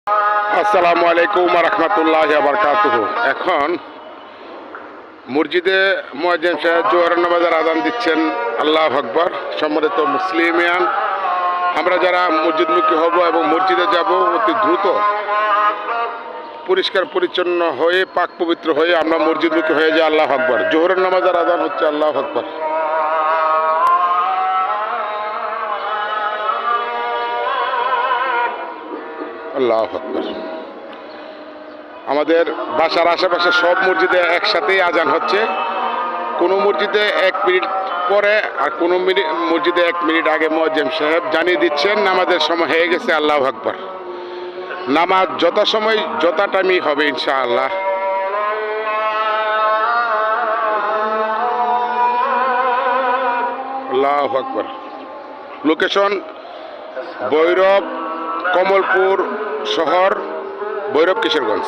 আসসালামু আলাইকুম রহমতুল্লাহ বারকাতুহু। এখন মসজিদে মুয়াজ্জিন সাহেব জোহরের নামাজের আযান দিচ্ছেন। আল্লাহু আকবার। সম্মানিত মুসলিমিয়ান, আমরা যারা মসজিদমুখী হব এবং মসজিদে যাব অতি দ্রুত পরিষ্কার পরিচ্ছন্ন হয়ে পাক পবিত্র হয়ে আমরা মসজিদমুখী হয়ে যাই। আল্লাহু আকবার। জোহরের নামাজের আযান হচ্ছে। আল্লাহু আকবার। আল্লাহু আকবার। আমাদের বাসার আশেপাশে সব মসজিদে একসাথেই আজান হচ্ছে। কোনো মসজিদে 1 মিনিট পরে আর কোনো মসজিদে 1 মিনিট আগে মুয়াজ্জিন সাহেব জানিয়ে দিচ্ছেন নামাজের সময় হয়ে গেছে। আল্লাহু আকবার। নামাজ যত সময় যত টাইমই হবে ইনশাআল্লাহ। আল্লাহু আকবার। লোকেশন ভৈরব, কমলপুর শহর, ভৈরব কিশোরগঞ্জ।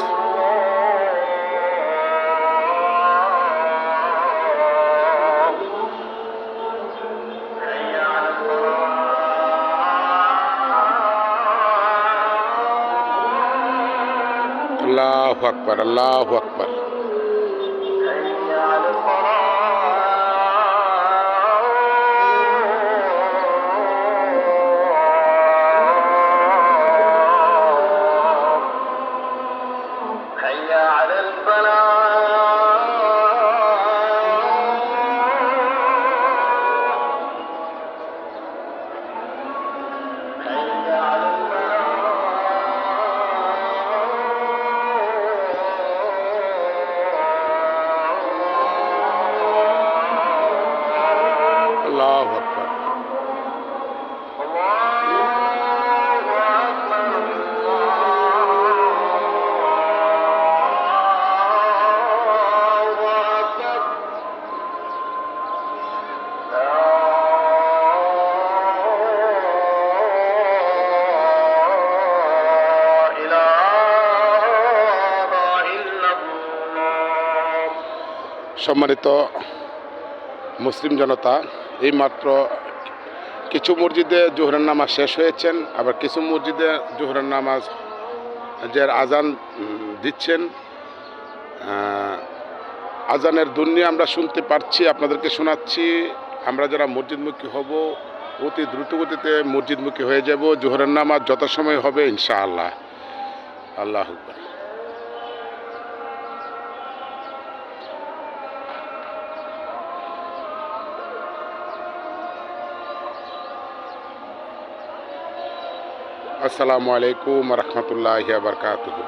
আল্লাহু আকবার। আল্লাহু আকবার। আল্লাহু আকবার। সম্মানিত মুসলিম জনতা, এইমাত্র কিছু মসজিদে জোহরের নামাজ শেষ হয়েছেন, আবার কিছু মসজিদে জোহরের নামাজের আজান দিচ্ছেন। আজানের ধ্বনি আমরা শুনতে পারছি, আপনাদেরকে শোনাচ্ছি। আমরা যারা মসজিদমুখী হব অতি দ্রুতগতিতে মসজিদমুখী হয়ে যাব। জোহরের নামাজ যত সময় হবে ইনশাআল্লাহ। আল্লাহু আকবার। আসসালামু আলাইকুম রহমতুল্লাহি বারকাতুহু।